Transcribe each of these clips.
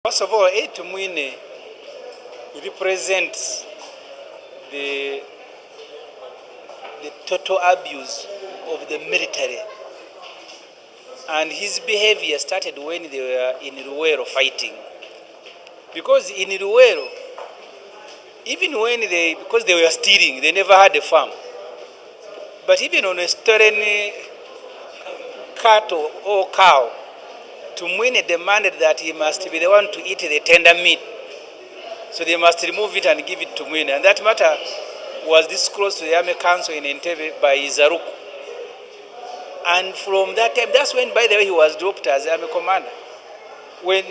First of all, Tumwine represents the total abuse of the military, and his behavior started when they were in Luwero fighting. Because in Luwero, even when because they were stealing, they never had a farm. But even on a stolen cattle or cow, Tumwine demanded that he must be the one to eat the tender meat. So they must remove it and give it to Tumwine. And that matter was disclosed to the Army Council in Entebbe by Zaruku. And from that time, that's when, by the way, he was dropped as Army commander. When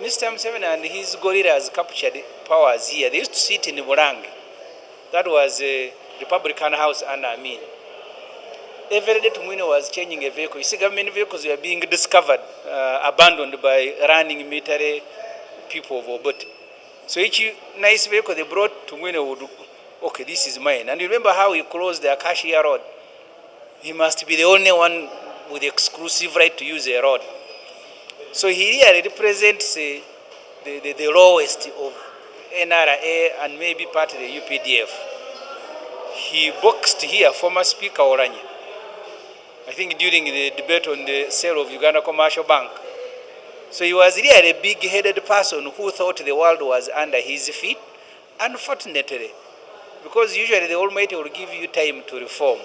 Mr. Museveni and his guerrillas captured powers here, they used to sit in Murangi. That was a Republican House under Amin. Every day Tumwine was changing a vehicle. You see, government vehicles were being discovered, abandoned by running military people of Obote. So each nice vehicle they brought Tumwine would, okay, this is mine. And you remember how he closed the Acacia Road? He must be the only one with the exclusive right to use a road. So he really represents the lowest of NRA and maybe part of the UPDF. He boxed here former Speaker Oranye, I think during the debate on the sale of Uganda Commercial Bank. So he was really a big-headed person who thought the world was under his feet. Unfortunately, because usually the Almighty will give you time to reform.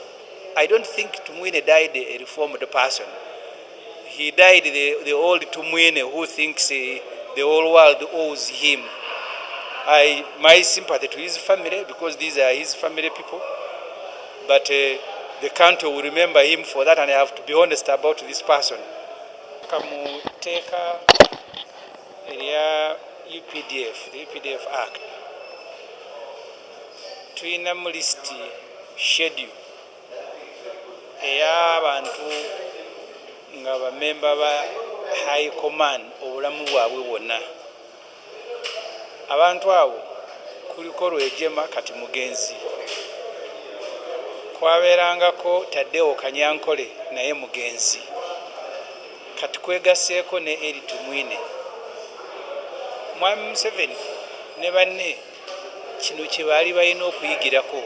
I don't think Tumwine died a reformed person. He died the old Tumwine who thinks the whole world owes him. My sympathy to his family, because these are his family people. But the country will remember him for that, and I have to be honest about this person. Kamuteka area UPDF, the UPDF Act. Tuina list schedule. Abantu nga bamemba ba High Command obulamu bwabwe bwonna. Abantu abo kuliko Rwejema kati mugenzi. Kwaberangako Tadeo Kanyankole naye mugenzi. Kati kwegaseeko ne eri Tumwine. Mwami Museveni ne banne kino kye baali balina okuyigirako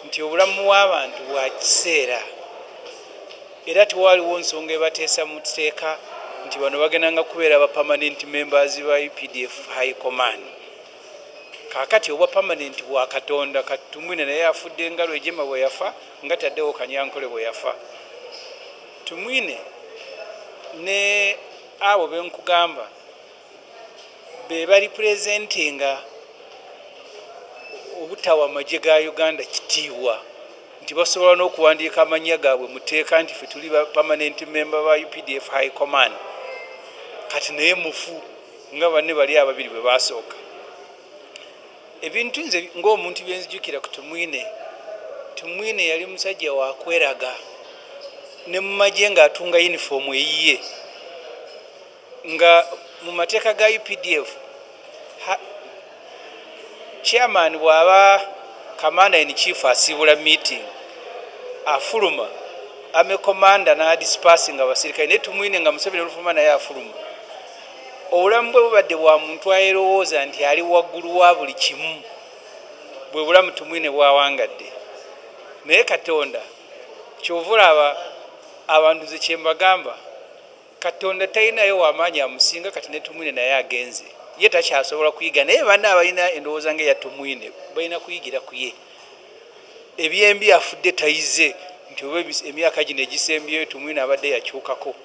nti obulamu bw'abantu bwa kiseera era tewaliwo nsonga ebateesa mu tteeka nti bano bagendanga kubeera ba permanent members ba UPDF High Command. Kaakati obwa permanent bwa Katonda, kati Tumwine naye afudde nga Rwejema bwe yafa, nga Taddewo Kanyankole bwe yafa. Tumwine ne abo benkugamba be bali presentinga obutawa amagye ga Uganda kitiibwa nti basobola n'okuwandiika amannya gaabwe muteeka nti ffe tuli ba permanent member ba UPDF High Command. Kati naye mufu nga banne bali ababiri bwe basooka. Ebintu nze ng'omuntu byenzijukira ku Tumwine. Tumwine yali musajja wa kweraga ne mu magye ng'atunga uniform eyiye. Nga mu mateeka ga UPDF chairman bw'aba commander in chief asibula meeting afuluma ame commander na dispersing abasirikale ne Tumwine nga Museveni olufuma naye afuluma. Obulamu bwe bubadde bwa muntu ayerowooza nti ali waggulu wa buli kimu bwe bulamu Tumwine bwawangadde. Naye Katonda kyovula abantu ze kyembagamba Katonda talinayo w'amaanyi amusinga kati ne Tumwine naye agenze. Ye takyasobola kuyiga naye banna abalina endowooza ng'eya Tumwine balina kuyigira ku ye. Ebyembi afudde tayize nti oba emyaka gino egisembyeyo Tumwine abadde yakyukako.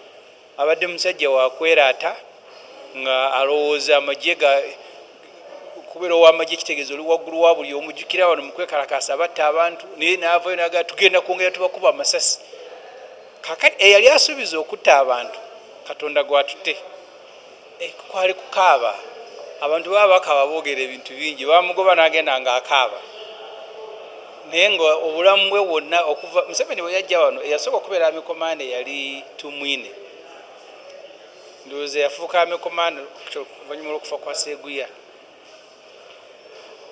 Abadde musajja wa kweraata nga alowooza amagye kubeera ow'amagye ekitegeezo oli waggulu wa buli omujjukira wano mu kwekalakaasa batta abantu naye n'avayo n'agamba tugenda kwongera tubakuba amasasi. Kakati eyali asuubiza okutta abantu Katonda gwatutte kwali kukaaba. Abantu baba bakaaba boogera ebintu bingi, bamugoba n'agenda ng'akaaba. Naye nga obulamu bwe bwonna okuva Museveni bwe yajja wano eyasooka okubeera Army Commander yali Tumwine. Ndowooza yafuuka Army Commander oluvannyuma lw'okufa kwa Sseguya.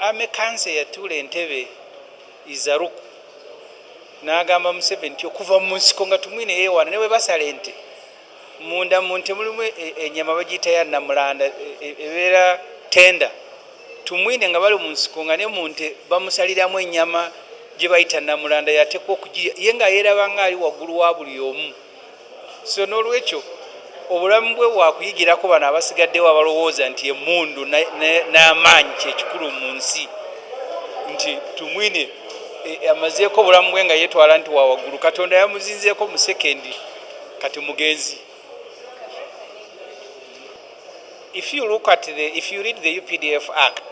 Army Council yatuula Entebbe Izaruku n'agamba Museveni nti okuva mu nsiko nga Tumwine yeewaana ne bwe basala ente munda munte mulimu enyama bagiyita ya namulanda ebeera tenda. Tumwine nga bali mu nsiko nga ne munte bamusaliramu ennyama gye bayita namulanda yateekwa okugirya ye nga yeeraba nga ali waggulu wa buli omu. So n'olwekyo obulamu bwe bwakuyigirako bano abasigaddewo abalowooza nti emmundu n'amaanyi kyekikulu mu nsi, nti tumwine amazeeko obulamu bwe nga yeetwala nti wawaggulu. Katonda yamuzinzeeko mu sekendi kati mugenzi. If you read the UPDF Act,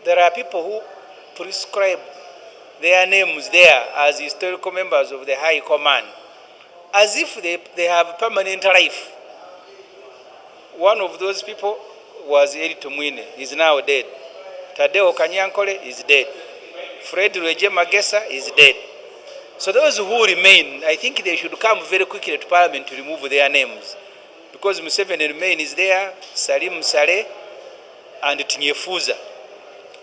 there are people who prescribe their names there as historical members of the High Command, as if they have permanent life. One of those people was Eri Tumwine, is now dead. Tadeo Kanyankole is dead. Fred Rweje Magesa is dead. So those who remain, I think they should come very quickly to Parliament to remove their names. Because Museveni remain is there, Salim Saleh, and Tinyefuza.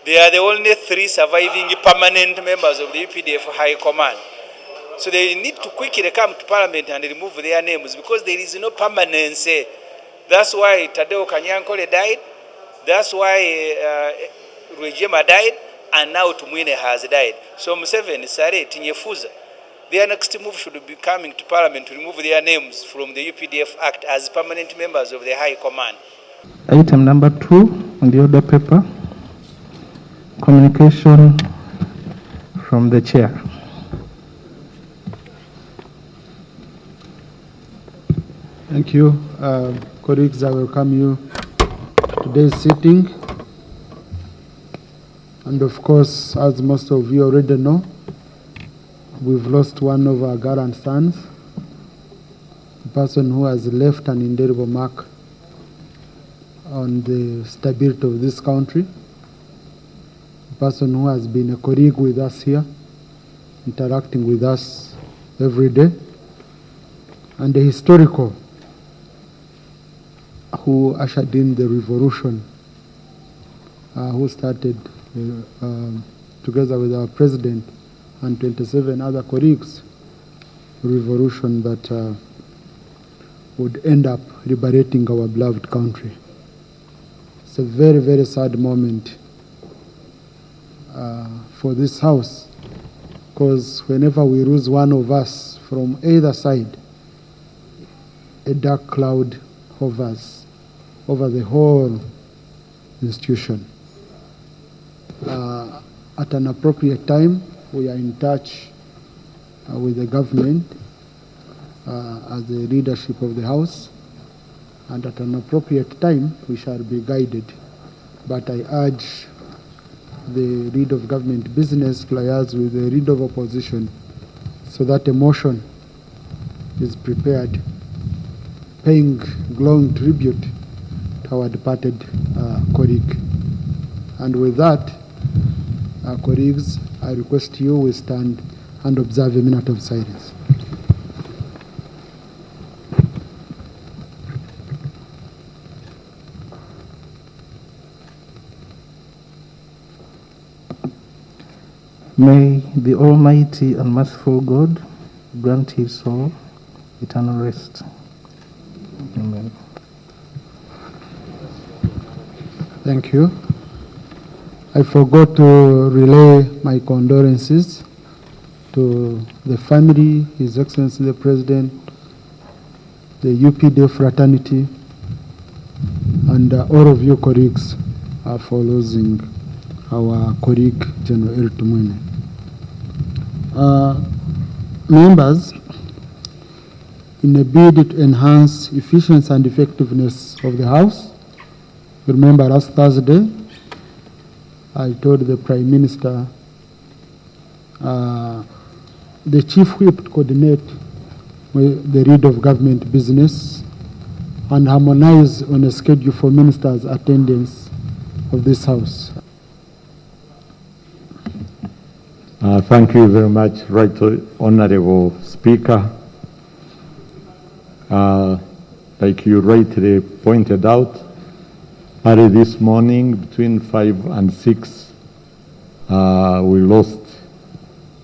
They are the only 3 surviving permanent members of the UPDF High Command. So they need to quickly come to Parliament and remove their names because there is no permanence. That's why Tadeo Kanyankole died. That's why Rwejema died. And now Tumwine has died. So Museveni, Saleh, Tinyefuza, their next move should be coming to Parliament to remove their names from the UPDF Act as permanent members of the High Command. Item number 2 on the order paper, communication from the chair. Thank you. Colleagues, I welcome you to today's sitting. And of course, as most of you already know, we've lost one of our gallant sons, a person who has left an indelible mark on the stability of this country, a person who has been a colleague with us here, interacting with us every day, and a historical who ushered in the revolution, who started together with our president and 27 other colleagues, a revolution that would end up liberating our beloved country. It's a very, very sad moment for this house, because whenever we lose one of us from either side, a dark cloud hovers over the whole institution. At an appropriate time, we are in touch with the government as the leadership of the House, and at an appropriate time, we shall be guided. But I urge the lead of government business to liaise with the lead of opposition so that a motion is prepared paying glowing tribute to our departed colleague. And with that, colleagues, I request you we stand and observe a minute of silence. May the Almighty and merciful God grant his soul eternal rest. Amen. Thank you. I forgot to relay my condolences to the family, His Excellency the President, the UPDF fraternity, and all of you colleagues for losing our colleague, General Eri Tumwine. Members, in a bid to enhance efficiency and effectiveness of the House, remember last Thursday, I told the Prime Minister, the Chief Whip to coordinate with the lead of government business and harmonize on a schedule for ministers' attendance of this House. Thank you very much, Right Honorable Speaker. Like you rightly pointed out, early this morning, between 5 and 6, we lost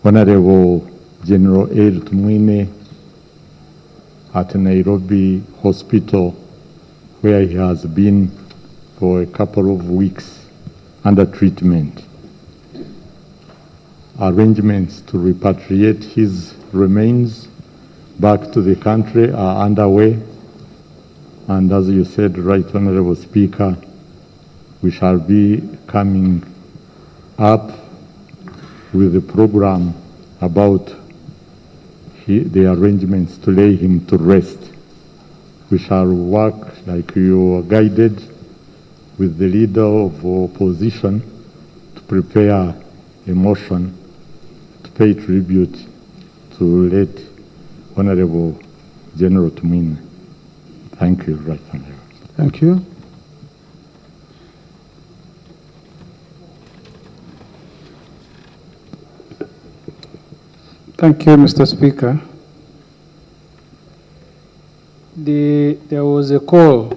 Honorable General Eri Tumwine, at Nairobi Hospital, where he has been for a couple of weeks under treatment. Arrangements to repatriate his remains back to the country are underway. And as you said, Right Honorable Speaker, we shall be coming up with a program about the arrangements to lay him to rest. We shall work, like you are guided, with the leader of opposition to prepare a motion to pay tribute to late Honorable General Tumine. Thank you, Right Honorable. Thank you. Thank you, Mr. Speaker. There was a call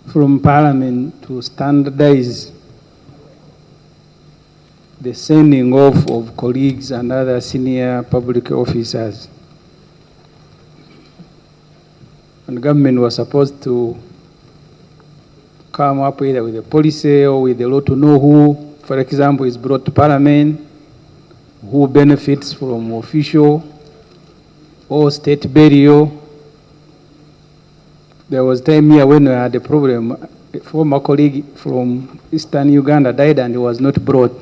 from Parliament to standardize the sending off of colleagues and other senior public officers. And the government was supposed to come up either with a policy or with a law to know who, for example, is brought to Parliament, who benefits from official or state burial. There was time here when we had a problem. A former colleague from Eastern Uganda died and he was not brought.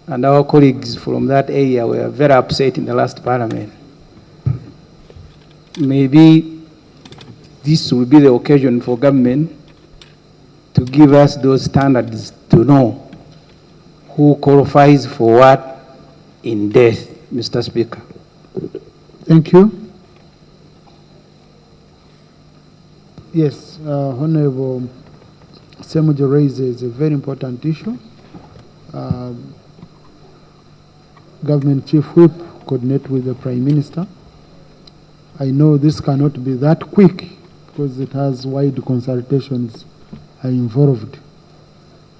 And our colleagues from that area were very upset in the last Parliament. Maybe this will be the occasion for government to give us those standards to know who qualifies for what in death, Mr. Speaker. Thank you. Yes, Honorable Ssemujju raises a very important issue. Government Chief Whip coordinate with the Prime Minister. I know this cannot be that quick because it has wide consultations are involved.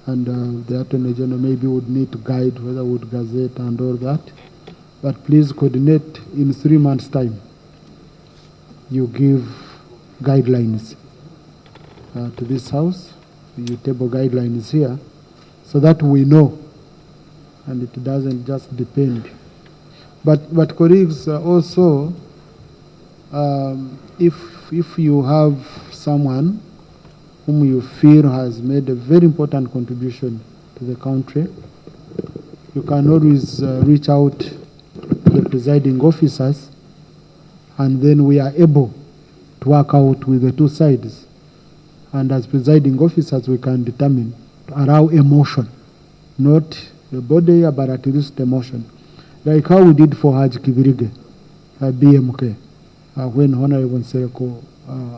And the Attorney General maybe would need to guide whether would gazette and all that. But please coordinate in 3 months' time. You give guidelines to this House. You table guidelines here so that we know and it doesn't just depend. But colleagues, also, if you have someone whom you feel has made a very important contribution to the country, you can always reach out to the presiding officers, and then we are able to work out with the two sides. And as presiding officers, we can determine to allow a motion, not a body, but at least a motion. Like how we did for Haji Kibirige, BMK, when Honorable Sereko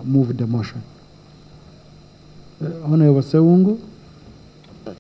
moved the motion. Honorable Sewungu.